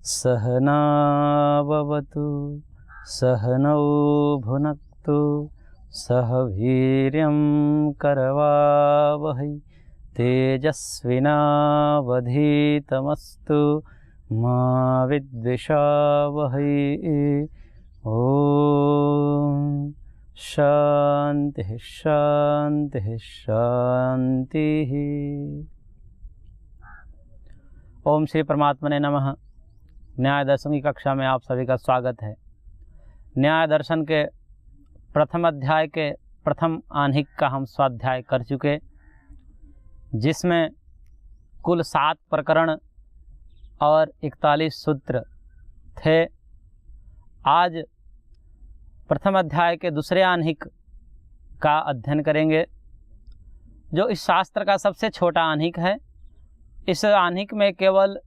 सहनाववतु सहनौ भुनक्तु सह वीर्यं करवावहै तेजस्विनावधीतमस्तु मा विद्विषावहै। ओम शांति शांति शांति। ओम श्री परमात्मने नमः। न्याय दर्शन की कक्षा में आप सभी का स्वागत है। न्याय दर्शन के प्रथम अध्याय के प्रथम आह्निक का हम स्वाध्याय कर चुके, जिसमें कुल 7 प्रकरण और 41 सूत्र थे। आज प्रथम अध्याय के दूसरे आह्निक का अध्ययन करेंगे, जो इस शास्त्र का सबसे छोटा आह्निक है। इस आह्निक में केवल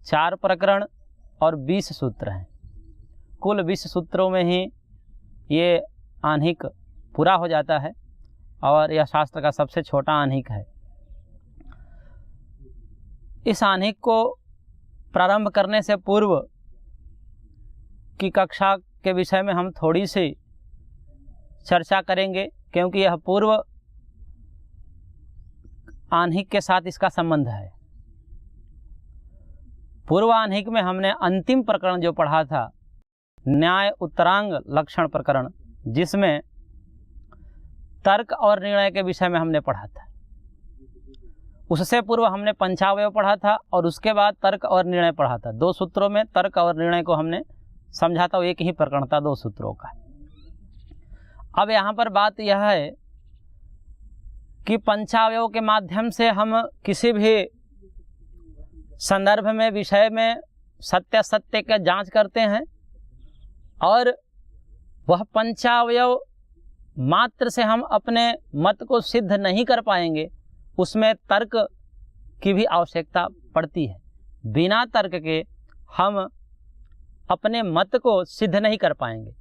4 प्रकरण और 20 सूत्र हैं। कुल 20 सूत्रों में ही ये आह्निक पूरा हो जाता है और यह शास्त्र का सबसे छोटा आह्निक है। इस आह्निक को प्रारंभ करने से पूर्व की कक्षा के विषय में हम थोड़ी सी चर्चा करेंगे, क्योंकि यह पूर्व आह्निक के साथ इसका संबंध है। पूर्व आह्निक में हमने अंतिम प्रकरण जो पढ़ा था, न्याय उत्तरांग लक्षण प्रकरण, जिसमें तर्क और निर्णय के विषय में हमने पढ़ा था। उससे पूर्व हमने पंचावयव पढ़ा था और उसके बाद तर्क और निर्णय पढ़ा था। 2 सूत्रों में तर्क और निर्णय को हमने समझा था। एक ही प्रकरण था 2 सूत्रों का। अब यहाँ पर बात यह है कि पंचावयव के माध्यम से हम किसी भी संदर्भ में, विषय में सत्य का जांच करते हैं, और वह पंचावयव मात्र से हम अपने मत को सिद्ध नहीं कर पाएंगे। उसमें तर्क की भी आवश्यकता पड़ती है। बिना तर्क के हम अपने मत को सिद्ध नहीं कर पाएंगे,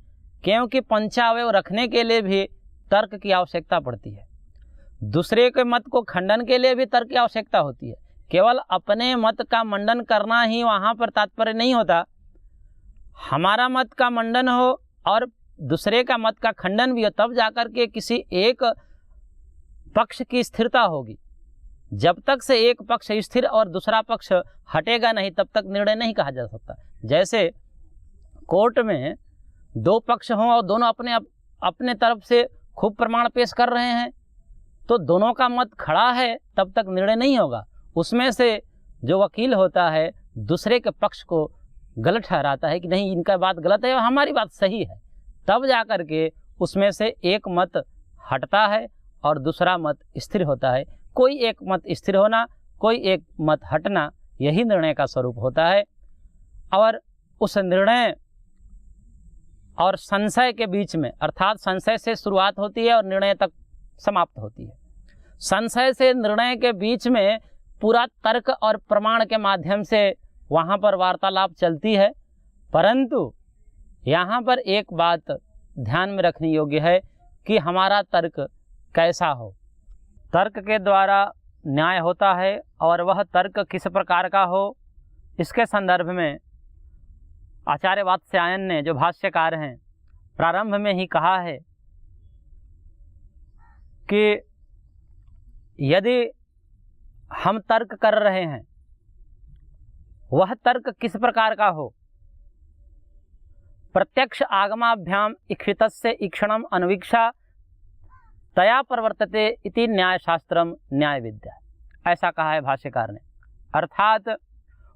क्योंकि पंचावयव रखने के लिए भी तर्क की आवश्यकता पड़ती है। दूसरे के मत को खंडन के लिए भी तर्क की आवश्यकता होती है। केवल अपने मत का मंडन करना ही वहाँ पर तात्पर्य नहीं होता। हमारा मत का मंडन हो और दूसरे का मत का खंडन भी हो, तब जाकर के किसी एक पक्ष की स्थिरता होगी। जब तक से एक पक्ष स्थिर और दूसरा पक्ष हटेगा नहीं, तब तक निर्णय नहीं कहा जा सकता। जैसे कोर्ट में 2 पक्ष हों और दोनों अपने तरफ से खूब प्रमाण पेश कर रहे हैं, तो दोनों का मत खड़ा है, तब तक निर्णय नहीं होगा। उसमें से जो वकील होता है दूसरे के पक्ष को गलत ठहराता है कि नहीं, इनका बात गलत है और हमारी बात सही है, तब जाकर के उसमें से एक मत हटता है और दूसरा मत स्थिर होता है। कोई एक मत स्थिर होना, कोई एक मत हटना, यही निर्णय का स्वरूप होता है। और उस निर्णय और संशय के बीच में, अर्थात संशय से शुरुआत होती है और निर्णय तक समाप्त होती है। संशय से निर्णय के बीच में पूरा तर्क और प्रमाण के माध्यम से वहाँ पर वार्तालाप चलती है। परंतु यहाँ पर एक बात ध्यान में रखनी योग्य है कि हमारा तर्क कैसा हो। तर्क के द्वारा न्याय होता है, और वह तर्क किस प्रकार का हो, इसके संदर्भ में आचार्य वात्स्यायन ने, जो भाष्यकार हैं, प्रारंभ में ही कहा है कि यदि हम तर्क कर रहे हैं, वह तर्क किस प्रकार का हो। प्रत्यक्ष आगमाभ्याम इक्षितस्य ईक्षणम अनुवीक्षा तया प्रवर्तते इति न्यायशास्त्रम न्याय विद्या, ऐसा कहा है भाष्यकार ने। अर्थात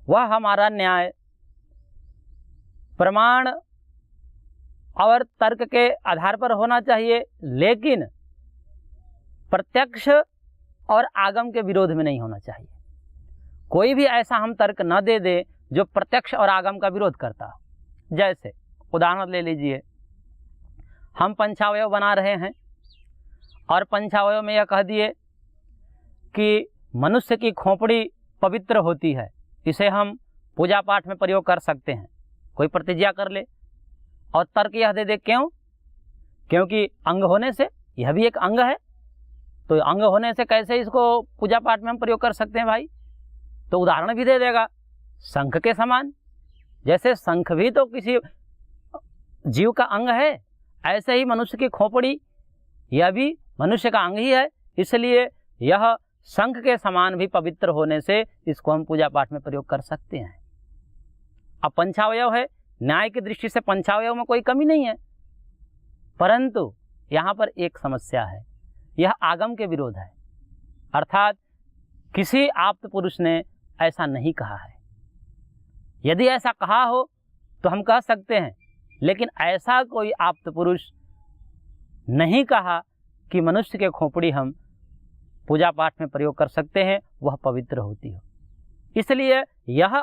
वह हमारा न्याय प्रमाण और तर्क के आधार पर होना चाहिए, लेकिन प्रत्यक्ष और आगम के विरोध में नहीं होना चाहिए। कोई भी ऐसा हम तर्क न दे दे जो प्रत्यक्ष और आगम का विरोध करता हो। जैसे उदाहरण ले लीजिए, हम पंचावयव बना रहे हैं और पंचावयव में यह कह दिए कि मनुष्य की खोपड़ी पवित्र होती है, इसे हम पूजा पाठ में प्रयोग कर सकते हैं। कोई प्रतिज्ञा कर ले और तर्क यह दे दे, क्यों? क्योंकि अंग होने से, यह भी एक अंग है, तो अंग होने से कैसे इसको पूजा पाठ में हम प्रयोग कर सकते हैं भाई? तो उदाहरण भी दे देगा, शंख के समान। जैसे शंख भी तो किसी जीव का अंग है, ऐसे ही मनुष्य की खोपड़ी यह भी मनुष्य का अंग ही है, इसलिए यह शंख के समान भी पवित्र होने से इसको हम पूजा पाठ में प्रयोग कर सकते हैं। अब पंचावयव है, न्याय की दृष्टि से पंचावयव में कोई कमी नहीं है, परंतु यहाँ पर एक समस्या है, यह आगम के विरोध है। अर्थात किसी आप्त पुरुष ने ऐसा नहीं कहा है। यदि ऐसा कहा हो तो हम कह सकते हैं, लेकिन ऐसा कोई आप्त पुरुष नहीं कहा कि मनुष्य के खोपड़ी हम पूजा पाठ में प्रयोग कर सकते हैं, वह पवित्र होती हो। इसलिए यह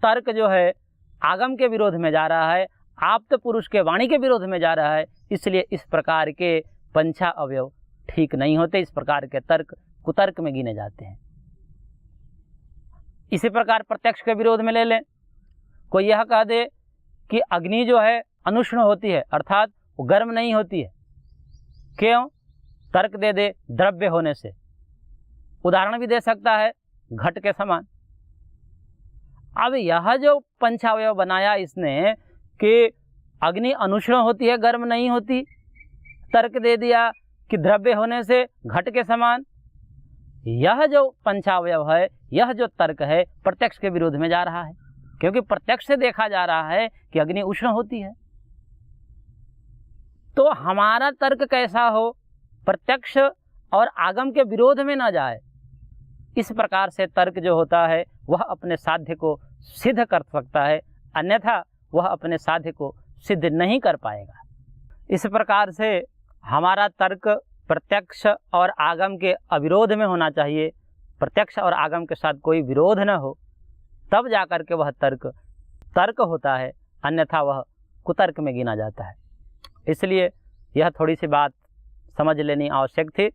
तर्क जो है आगम के विरोध में जा रहा है, आप्त पुरुष के वाणी के विरोध में जा रहा है, इसलिए इस प्रकार के पंचा अवयव ठीक नहीं होते, इस प्रकार के तर्क कुतर्क में गिने जाते हैं। इसी प्रकार प्रत्यक्ष के विरोध में ले लें, कोई यह कह दे कि अग्नि जो है अनुष्ण होती है, अर्थात वो गर्म नहीं होती है, क्यों? तर्क दे दे द्रव्य होने से, उदाहरण भी दे सकता है घट के समान। अब यह जो पंचावयव बनाया इसने कि अग्नि अनुष्ण होती है, गर्म नहीं होती, तर्क दे दिया कि द्रव्य होने से घट के समान, यह जो पंचावयव है, यह जो तर्क है प्रत्यक्ष के विरोध में जा रहा है, क्योंकि प्रत्यक्ष से देखा जा रहा है कि अग्नि उष्ण होती है। तो हमारा तर्क कैसा हो, प्रत्यक्ष और आगम के विरोध में ना जाए, इस प्रकार से तर्क जो होता है वह अपने साध्य को सिद्ध कर सकता है, अन्यथा वह अपने साध्य को सिद्ध नहीं कर पाएगा। इस प्रकार से हमारा तर्क प्रत्यक्ष और आगम के अविरोध में होना चाहिए, प्रत्यक्ष और आगम के साथ कोई विरोध न हो, तब जाकर के वह तर्क होता है, अन्यथा वह कुतर्क में गिना जाता है। इसलिए यह थोड़ी सी बात समझ लेनी आवश्यक थी।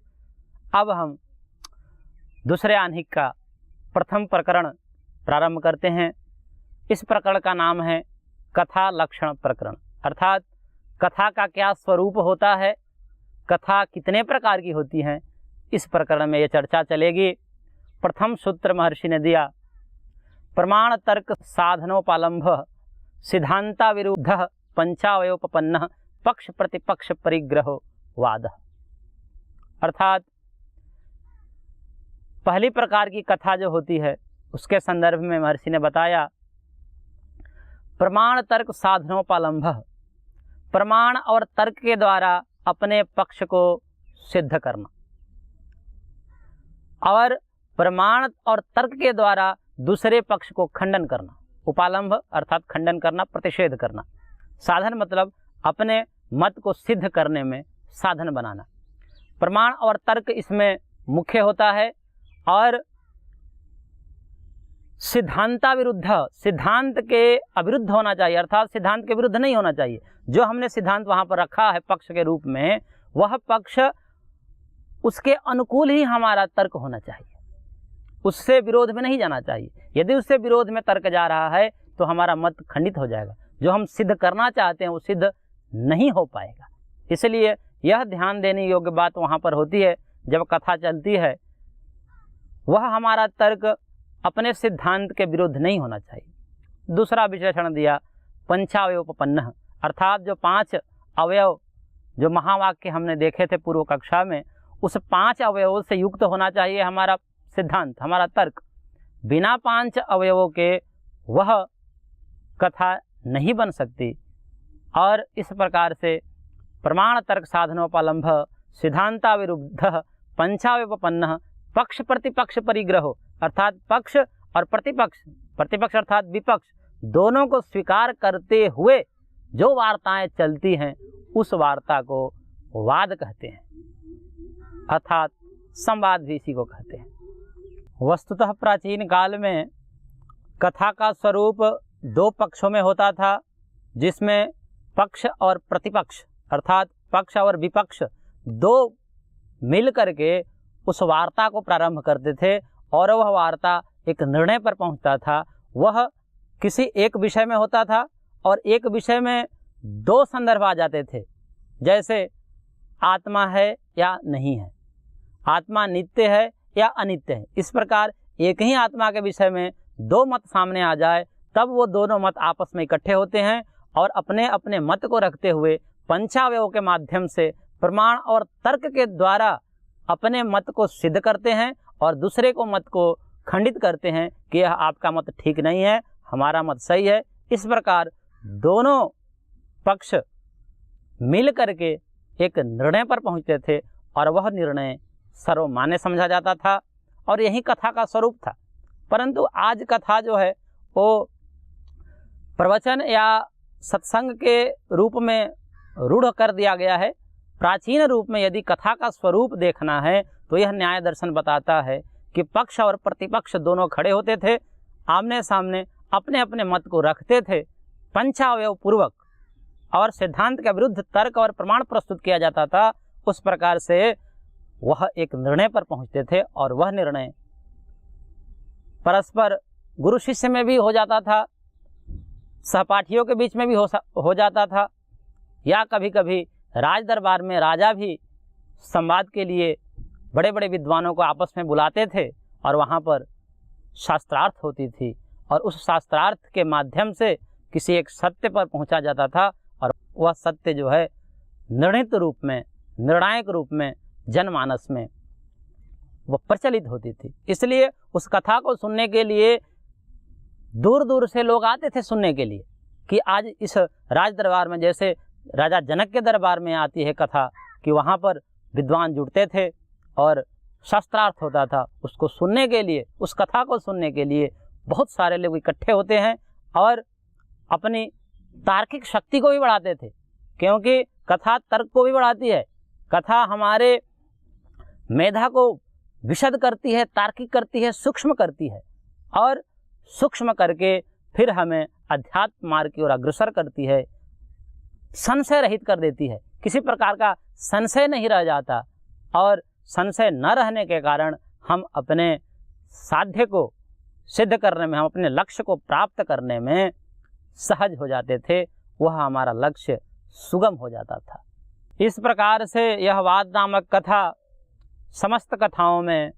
अब हम दूसरे आह्निक का प्रथम प्रकरण प्रारंभ करते हैं। इस प्रकरण का नाम है कथा लक्षण प्रकरण, अर्थात कथा का क्या स्वरूप होता है, कथा कितने प्रकार की होती हैं, इस प्रकरण में यह चर्चा चलेगी। प्रथम सूत्र महर्षि ने दिया, प्रमाण तर्क साधनोपालंभ सिद्धांता विरुद्ध पंचावयोपपन्न पक्ष प्रतिपक्ष परिग्रहो वाद। अर्थात पहली प्रकार की कथा जो होती है उसके संदर्भ में महर्षि ने बताया, प्रमाण तर्क साधनोपालंभ, प्रमाण और तर्क के द्वारा अपने पक्ष को सिद्ध करना, और प्रमाण और तर्क के द्वारा दूसरे पक्ष को खंडन करना। उपालंभ अर्थात खंडन करना, प्रतिषेध करना। साधन मतलब अपने मत को सिद्ध करने में साधन बनाना। प्रमाण और तर्क इसमें मुख्य होता है, और सिद्धांता विरुद्ध, सिद्धांत के अविरुद्ध होना चाहिए, अर्थात सिद्धांत के विरुद्ध नहीं होना चाहिए। जो हमने सिद्धांत वहाँ पर रखा है पक्ष के रूप में, वह पक्ष उसके अनुकूल ही हमारा तर्क होना चाहिए, उससे विरोध में नहीं जाना चाहिए। यदि उससे विरोध में तर्क जा रहा है तो हमारा मत खंडित हो जाएगा, जो हम सिद्ध करना चाहते हैं वो सिद्ध नहीं हो पाएगा। इसलिए यह ध्यान देने योग्य बात वहाँ पर होती है, जब कथा चलती है वह हमारा तर्क अपने सिद्धांत के विरुद्ध नहीं होना चाहिए। दूसरा विशेषण दिया पंचावयोपपन्न, अर्थात जो 5 अवयव जो महावाक्य हमने देखे थे पूर्व कक्षा में, उस 5 अवयवों से युक्त होना चाहिए हमारा सिद्धांत, हमारा तर्क। बिना 5 अवयवों के वह कथा नहीं बन सकती। और इस प्रकार से प्रमाण तर्क साधनोपालंभ सिद्धांता विरुद्ध पंचावयोपपन्न पक्ष प्रतिपक्ष परिग्रहो, अर्थात पक्ष और प्रतिपक्ष, प्रतिपक्ष अर्थात विपक्ष, दोनों को स्वीकार करते हुए जो वार्ताएं चलती हैं उस वार्ता को वाद कहते हैं, अर्थात संवाद भी इसी को कहते हैं। वस्तुतः प्राचीन काल में कथा का स्वरूप 2 पक्षों में होता था, जिसमें पक्ष और प्रतिपक्ष अर्थात पक्ष और विपक्ष 2 मिल करके उस वार्ता को प्रारंभ करते थे, और वह वार्ता एक निर्णय पर पहुंचता था। वह किसी एक विषय में होता था, और एक विषय में 2 संदर्भ आ जाते थे, जैसे आत्मा है या नहीं है, आत्मा नित्य है या अनित्य है। इस प्रकार एक ही आत्मा के विषय में 2 मत सामने आ जाए तब वो दोनों मत आपस में इकट्ठे होते हैं और अपने अपने मत को रखते हुए पंचावयव के माध्यम से प्रमाण और तर्क के द्वारा अपने मत को सिद्ध करते हैं और दूसरे को मत को खंडित करते हैं कि यह आपका मत ठीक नहीं है, हमारा मत सही है। इस प्रकार दोनों पक्ष मिल करके एक निर्णय पर पहुंचते थे और वह निर्णय सर्वमान्य समझा जाता था और यही कथा का स्वरूप था। परंतु आज कथा जो है वो प्रवचन या सत्संग के रूप में रूढ़ कर दिया गया है। प्राचीन रूप में यदि कथा का स्वरूप देखना है तो यह न्याय दर्शन बताता है कि पक्ष और प्रतिपक्ष दोनों खड़े होते थे, आमने सामने अपने अपने मत को रखते थे, पंचावयव पूर्वक और सिद्धांत के विरुद्ध तर्क और प्रमाण प्रस्तुत किया जाता था। उस प्रकार से वह एक निर्णय पर पहुंचते थे और वह निर्णय परस्पर गुरु शिष्य में भी हो जाता था, सहपाठियों के बीच में भी हो जाता था, या कभी कभी राज दरबार में राजा भी संवाद के लिए बड़े बड़े विद्वानों को आपस में बुलाते थे और वहाँ पर शास्त्रार्थ होती थी और उस शास्त्रार्थ के माध्यम से किसी एक सत्य पर पहुँचा जाता था और वह सत्य जो है निर्णित रूप में, निर्णायक रूप में जनमानस में वह प्रचलित होती थी। इसलिए उस कथा को सुनने के लिए दूर दूर से लोग आते थे सुनने के लिए कि आज इस राज दरबार में, जैसे राजा जनक के दरबार में आती है कथा कि वहाँ पर विद्वान जुड़ते थे और शास्त्रार्थ होता था। उसको सुनने के लिए, उस कथा को सुनने के लिए बहुत सारे लोग इकट्ठे होते हैं और अपनी तार्किक शक्ति को भी बढ़ाते थे, क्योंकि कथा तर्क को भी बढ़ाती है। कथा हमारे मेधा को विशद करती है, तार्किक करती है, सूक्ष्म करती है और सूक्ष्म करके फिर हमें अध्यात्म मार्ग की ओर अग्रसर करती है, संशय रहित कर देती है। किसी प्रकार का संशय नहीं रह जाता और संशय न रहने के कारण हम अपने साध्य को सिद्ध करने में, हम अपने लक्ष्य को प्राप्त करने में सहज हो जाते थे, वह हमारा लक्ष्य सुगम हो जाता था। इस प्रकार से यह वाद नामक कथा समस्त कथाओं में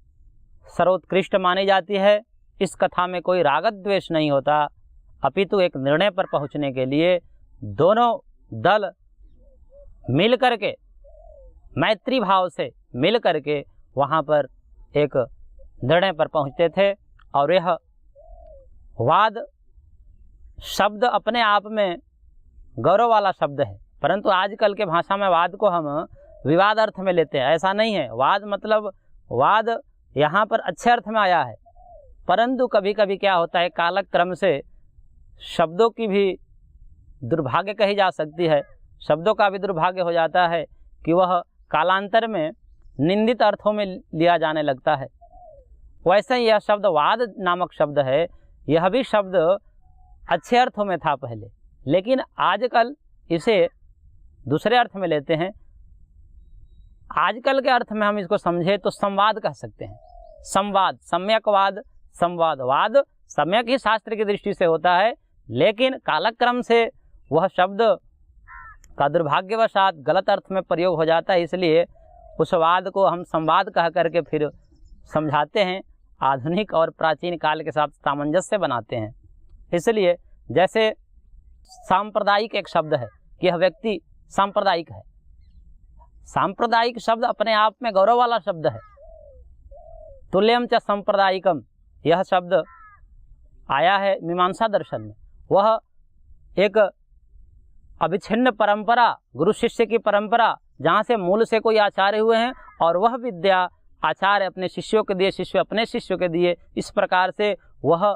सर्वोत्कृष्ट मानी जाती है। इस कथा में कोई राग द्वेष नहीं होता, अपितु एक निर्णय पर पहुंचने के लिए दोनों दल मिल करके, मैत्री भाव से मिल करके वहाँ पर एक निर्णय पर पहुँचते थे। और यह वाद शब्द अपने आप में गौरव वाला शब्द है, परंतु आजकल के भाषा में वाद को हम विवाद अर्थ में लेते हैं। ऐसा नहीं है। वाद मतलब वाद यहाँ पर अच्छे अर्थ में आया है, परंतु कभी कभी क्या होता है, कालक्रम से शब्दों की भी दुर्भाग्य कही जा सकती है, शब्दों का भी दुर्भाग्य हो जाता है कि वह कालांतर में निंदित अर्थों में लिया जाने लगता है। वैसे ही यह शब्द वाद नामक शब्द है, यह भी शब्द अच्छे अर्थों में था पहले, लेकिन आजकल इसे दूसरे अर्थ में लेते हैं। आजकल के अर्थ में हम इसको समझे तो संवाद कह सकते हैं। संवाद, सम्यकवाद, संवादवाद सम्यक ही शास्त्र की दृष्टि से होता है, लेकिन कालक्रम से वह शब्द का दुर्भाग्यवशात गलत अर्थ में प्रयोग हो जाता है, इसलिए उस वाद को हम संवाद कह करके फिर समझाते हैं, आधुनिक और प्राचीन काल के साथ सामंजस्य बनाते हैं। इसलिए जैसे सांप्रदायिक एक शब्द है कि यह व्यक्ति सांप्रदायिक है। सांप्रदायिक शब्द अपने आप में गौरव वाला शब्द है। तुल्यम च सांप्रदायिकम, यह शब्द आया है मीमांसा दर्शन में। वह एक अविच्छिन्न परंपरा, गुरु शिष्य की परंपरा, जहाँ से मूल से कोई आचार्य हुए हैं और वह विद्या आचार्य अपने शिष्यों के दिए, शिष्य अपने शिष्यों के दिए, इस प्रकार से वह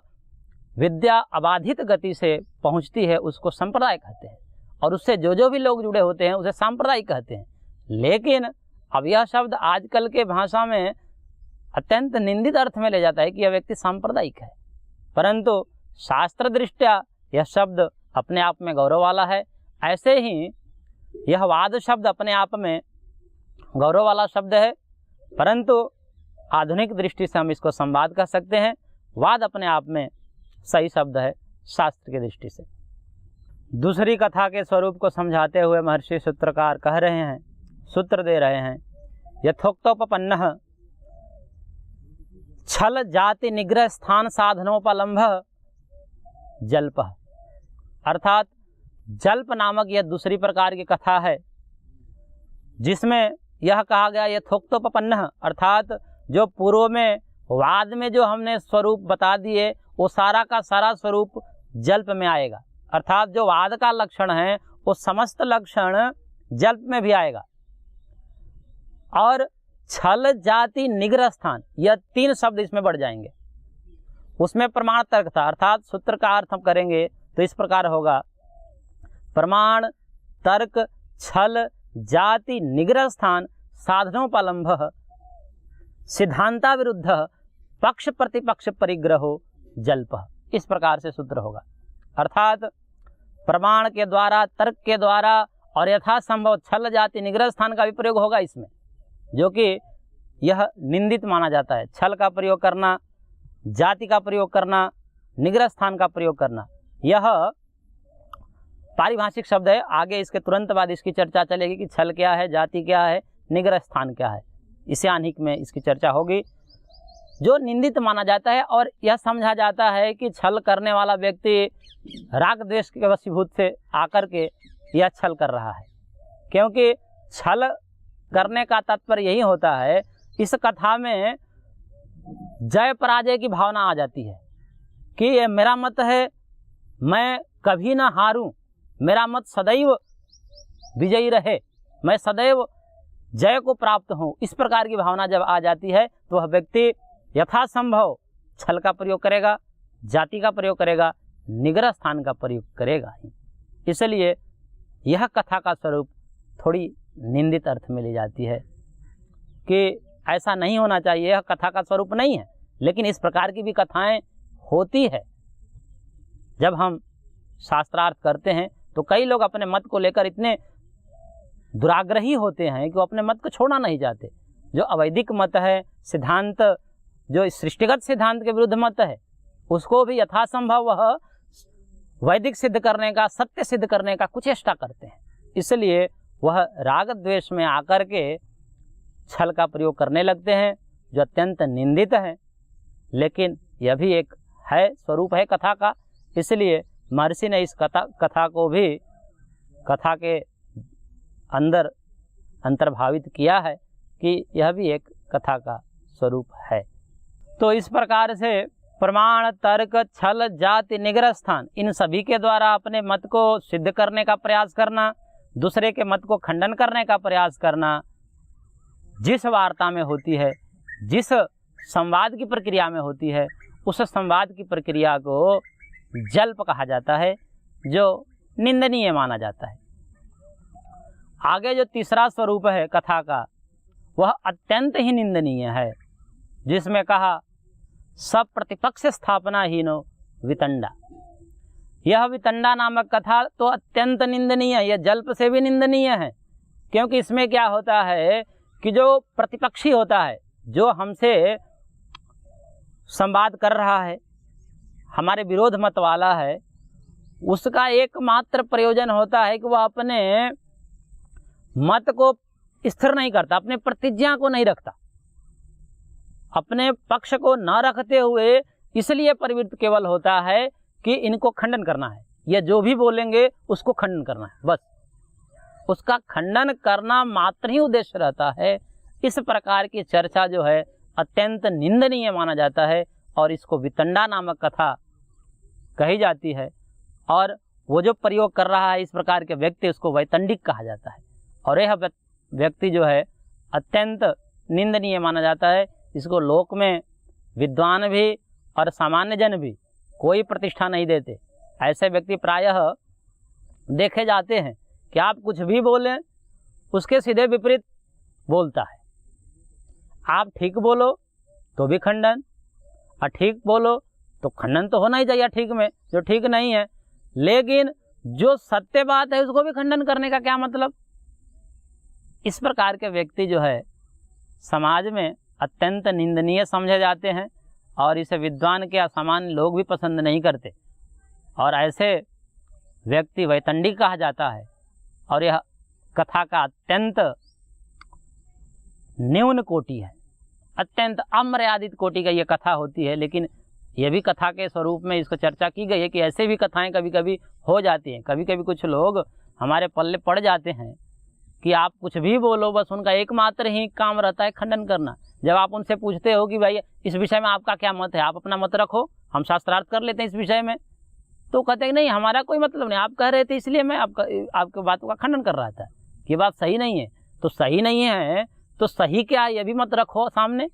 विद्या अबाधित गति से पहुँचती है, उसको संप्रदाय कहते हैं। और उससे जो भी लोग जुड़े होते हैं उसे सांप्रदायिक कहते हैं। लेकिन अब यह शब्द आजकल के भाषा में अत्यंत निंदित अर्थ में ले जाता है कि यह व्यक्ति सांप्रदायिक है, परंतु शास्त्र दृष्टया यह शब्द अपने आप में गौरव वाला है। ऐसे ही यह वाद शब्द अपने आप में गौरव वाला शब्द है, परंतु आधुनिक दृष्टि से हम इसको संवाद कह सकते हैं। वाद अपने आप में सही शब्द है शास्त्र की दृष्टि से। दूसरी कथा के स्वरूप को समझाते हुए महर्षि सूत्रकार कह रहे हैं, सूत्र दे रहे हैं, यथोक्तोपपन्नः छल जाति निग्रह स्थान साधनोपलम्भ जल्प, अर्थात जल्प नामक यह दूसरी प्रकार की कथा है जिसमें यह कहा गया यथोक्तोपपन्नः, अर्थात जो पूर्व में वाद में जो हमने स्वरूप बता दिए वो सारा का सारा स्वरूप जल्प में आएगा, अर्थात जो वाद का लक्षण है वो समस्त लक्षण जल्प में भी आएगा। और छल जाति निग्रह स्थान, यह 3 शब्द इसमें बढ़ जाएंगे। उसमें प्रमाण तर्क था, अर्थात सूत्र का अर्थ हम करेंगे तो इस प्रकार होगा, प्रमाण तर्क छल जाति निग्रह स्थान साधनोपलम्भ सिद्धांता विरुद्ध पक्ष प्रतिपक्ष परिग्रहो जल्प, इस प्रकार से सूत्र होगा। अर्थात प्रमाण के द्वारा, तर्क के द्वारा और यथासंभव छल जाति निग्रह स्थान का भी प्रयोग होगा इसमें, जो कि यह निंदित माना जाता है। छल का प्रयोग करना, जाति का प्रयोग करना, निग्रह स्थान का प्रयोग करना, यह पारिभाषिक शब्द है। आगे इसके तुरंत बाद इसकी चर्चा चलेगी कि छल क्या है, जाति क्या है, निग्रह स्थान क्या है, इसे आह्निक में इसकी चर्चा होगी। जो निंदित माना जाता है और यह समझा जाता है कि छल करने वाला व्यक्ति राग द्वेष के वशीभूत से आकर के यह छल कर रहा है, क्योंकि छल करने का तात्पर्य यही होता है। इस कथा में जय पराजय की भावना आ जाती है कि ये मेरा मत है, मैं कभी ना हारूं, मेरा मत सदैव विजयी रहे, मैं सदैव जय को प्राप्त हूं। इस प्रकार की भावना जब आ जाती है तो वह व्यक्ति यथासंभव छल का प्रयोग करेगा, जाति का प्रयोग करेगा, निग्रह स्थान का प्रयोग करेगा ही। इसलिए यह कथा का स्वरूप थोड़ी निंदित अर्थ में ली जाती है कि ऐसा नहीं होना चाहिए, यह कथा का स्वरूप नहीं है। लेकिन इस प्रकार की भी कथाएं होती है। जब हम शास्त्रार्थ करते हैं तो कई लोग अपने मत को लेकर इतने दुराग्रही होते हैं कि वो अपने मत को छोड़ना नहीं चाहते। जो अवैदिक मत है, सिद्धांत जो सृष्टिगत सिद्धांत के विरुद्ध मत है, उसको भी यथासंभव वह वैदिक सिद्ध करने का, सत्य सिद्ध करने का कुचेष्टा करते हैं। इसलिए वह राग द्वेष में आकर के छल का प्रयोग करने लगते हैं, जो अत्यंत निंदित है। लेकिन यह भी एक है, स्वरूप है कथा का। इसलिए महर्षि ने इस कथा को भी कथा के अंदर अंतर्भावित किया है कि यह भी एक कथा का स्वरूप है। तो इस प्रकार से प्रमाण, तर्क, छल, जाति, निग्रह स्थान, इन सभी के द्वारा अपने मत को सिद्ध करने का प्रयास करना, दूसरे के मत को खंडन करने का प्रयास करना, जिस वार्ता में होती है, जिस संवाद की प्रक्रिया में होती है, उस संवाद की प्रक्रिया को जल्प कहा जाता है, जो निंदनीय माना जाता है। आगे जो तीसरा स्वरूप है कथा का, वह अत्यंत ही निंदनीय है, जिसमें कहा सब प्रतिपक्ष स्थापना हीनो वितंडा। यह वितंडा नामक कथा तो अत्यंत निंदनीय है, यह जल्प से भी निंदनीय है। क्योंकि इसमें क्या होता है कि जो प्रतिपक्षी होता है, जो हमसे संवाद कर रहा है, हमारे विरोध मत वाला है, उसका एकमात्र प्रयोजन होता है कि वह अपने मत को स्थिर नहीं करता, अपने प्रतिज्ञा को नहीं रखता, अपने पक्ष को न रखते हुए इसलिए प्रवृत्त केवल होता है कि इनको खंडन करना है, या जो भी बोलेंगे उसको खंडन करना है, बस उसका खंडन करना मात्र ही उद्देश्य रहता है। इस प्रकार की चर्चा जो है अत्यंत निंदनीय माना जाता है और इसको वितंडा नामक कथा कही जाती है। और वो जो प्रयोग कर रहा है इस प्रकार के व्यक्ति, उसको वैतंडिक कहा जाता है। और यह व्यक्ति जो है अत्यंत निंदनीय माना जाता है। इसको लोक में विद्वान भी और सामान्य जन भी कोई प्रतिष्ठा नहीं देते। ऐसे व्यक्ति प्रायः देखे जाते हैं कि आप कुछ भी बोलें उसके सीधे विपरीत बोलता है। आप ठीक बोलो तो भी खंडन, और ठीक बोलो तो खंडन तो होना ही चाहिए ठीक में, जो ठीक नहीं है। लेकिन जो सत्य बात है उसको भी खंडन करने का क्या मतलब। इस प्रकार के व्यक्ति जो है समाज में अत्यंत निंदनीय समझे जाते हैं और इसे विद्वान के असामान्य लोग भी पसंद नहीं करते, और ऐसे व्यक्ति वैतंडिक कहा जाता है। और यह कथा का अत्यंत न्यून कोटि है, अत्यंत अमर्यादित कोटि का यह कथा होती है। लेकिन ये भी कथा के स्वरूप में इसको चर्चा की गई है कि ऐसे भी कथाएं कभी कभी हो जाती हैं। कभी कभी कुछ लोग हमारे पल्ले पड़ जाते हैं कि आप कुछ भी बोलो, बस उनका एकमात्र ही काम रहता है खंडन करना। जब आप उनसे पूछते हो कि भाई इस विषय में आपका क्या मत है, आप अपना मत रखो, हम शास्त्रार्थ कर लेते हैं इस विषय में, तो कहते हैं नहीं हमारा कोई मतलब नहीं, आप कह रहे थे इसलिए मैं आपकी बातों का खंडन कर रहा था, ये बात सही नहीं है। तो सही नहीं है तो सही क्या है ये भी मत रखो सामने।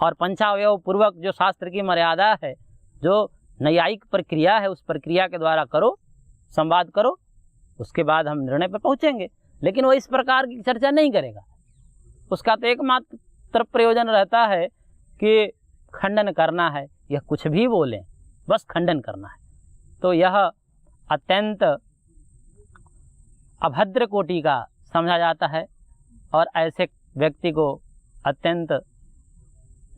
और पंचावयव पूर्वक जो शास्त्र की मर्यादा है, जो न्यायिक प्रक्रिया है, उस प्रक्रिया के द्वारा करो, संवाद करो, उसके बाद हम निर्णय पर पहुँचेंगे। लेकिन वो इस प्रकार की चर्चा नहीं करेगा, उसका तो एकमात्र प्रयोजन रहता है कि खंडन करना है, यह कुछ भी बोलें बस खंडन करना है। तो यह अत्यंत अभद्र कोटि का समझा जाता है और ऐसे व्यक्ति को अत्यंत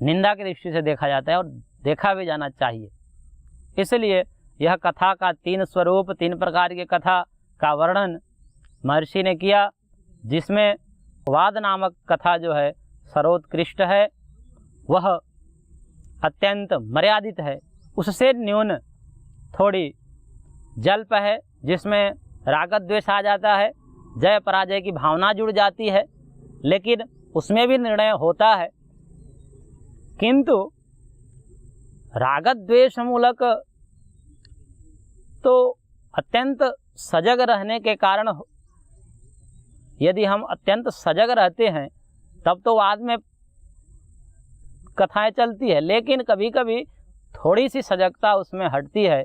निंदा की दृष्टि से देखा जाता है और देखा भी जाना चाहिए। इसलिए यह कथा का 3 स्वरूप, 3 प्रकार की कथा का वर्णन महर्षि ने किया, जिसमें वाद नामक कथा जो है सर्वोत्कृष्ट है, वह अत्यंत मर्यादित है। उससे न्यून थोड़ी जल्प है, जिसमें राग द्वेष आ जाता है, जय पराजय की भावना जुड़ जाती है, लेकिन उसमें भी निर्णय होता है। किंतु राग द्वेष मूलक तो अत्यंत सजग रहने के कारण, यदि हम अत्यंत सजग रहते हैं तब तो वाद में कथाएं चलती है, लेकिन कभी कभी थोड़ी सी सजगता उसमें हटती है,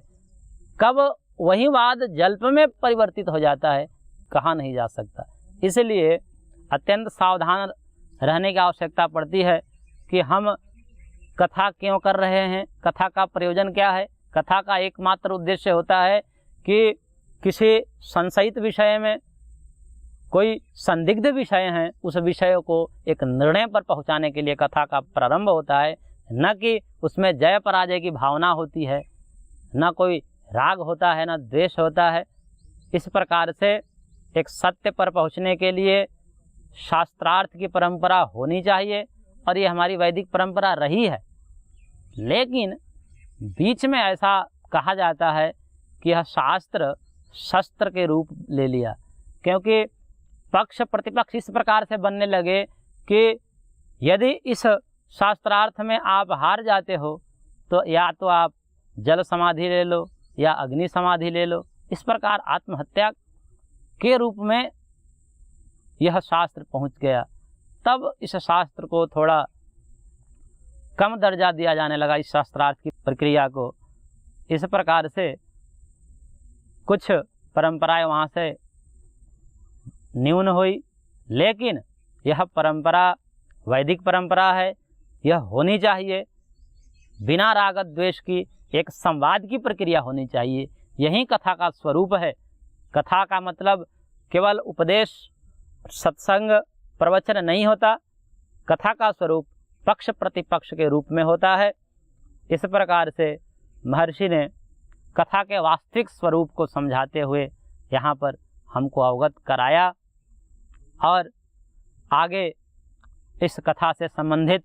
कब वही वाद जल्प में परिवर्तित हो जाता है कहा नहीं जा सकता। इसलिए अत्यंत सावधान रहने की आवश्यकता पड़ती है कि हम कथा क्यों कर रहे हैं, कथा का प्रयोजन क्या है। कथा का एकमात्र उद्देश्य होता है कि किसी संशयित विषय में, कोई संदिग्ध विषय हैं, उस विषय को एक निर्णय पर पहुंचाने के लिए कथा का प्रारंभ होता है, न कि उसमें जय पराजय की भावना होती है, न कोई राग होता है, न द्वेष होता है। इस प्रकार से एक सत्य पर पहुंचने के लिए शास्त्रार्थ की परंपरा होनी चाहिए और ये हमारी वैदिक परंपरा रही है। लेकिन बीच में ऐसा कहा जाता है कि यह शास्त्र शस्त्र के रूप ले लिया, क्योंकि पक्ष प्रतिपक्ष इस प्रकार से बनने लगे कि यदि इस शास्त्रार्थ में आप हार जाते हो तो या तो आप जल समाधि ले लो या अग्नि समाधि ले लो। इस प्रकार आत्महत्या के रूप में यह शास्त्र पहुंच गया। तब इस शास्त्र को थोड़ा कम दर्जा दिया जाने लगा, इस शास्त्रार्थ की प्रक्रिया को। इस प्रकार से कुछ परंपराएं वहाँ से न्यून हुई, लेकिन यह परंपरा वैदिक परंपरा है, यह होनी चाहिए। बिना राग द्वेष की एक संवाद की प्रक्रिया होनी चाहिए। यही कथा का स्वरूप है। कथा का मतलब केवल उपदेश, सत्संग, प्रवचन नहीं होता। कथा का स्वरूप पक्ष प्रतिपक्ष के रूप में होता है। इस प्रकार से महर्षि ने कथा के वास्तविक स्वरूप को समझाते हुए यहाँ पर हमको अवगत कराया और आगे इस कथा से संबंधित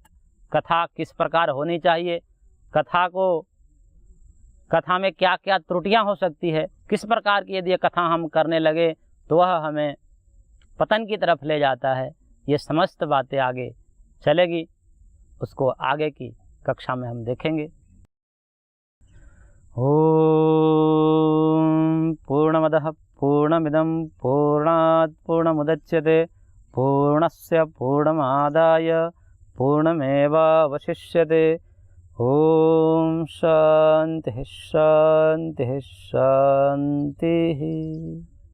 कथा किस प्रकार होनी चाहिए, कथा में क्या क्या त्रुटियां हो सकती है, किस प्रकार की यदि कथा हम करने लगे तो वह हमें पतन की तरफ ले जाता है, ये समस्त बातें आगे चलेगी। उसको आगे की कक्षा में हम देखेंगे। ओम पूर्णमदः पूर्णमिदं पूर्णात् पूर्णमुदच्यते पूर्णस्य पूर्णमादाय पूर्णमेवावशिष्यते। ओम शांतिः शांतिः शांतिः।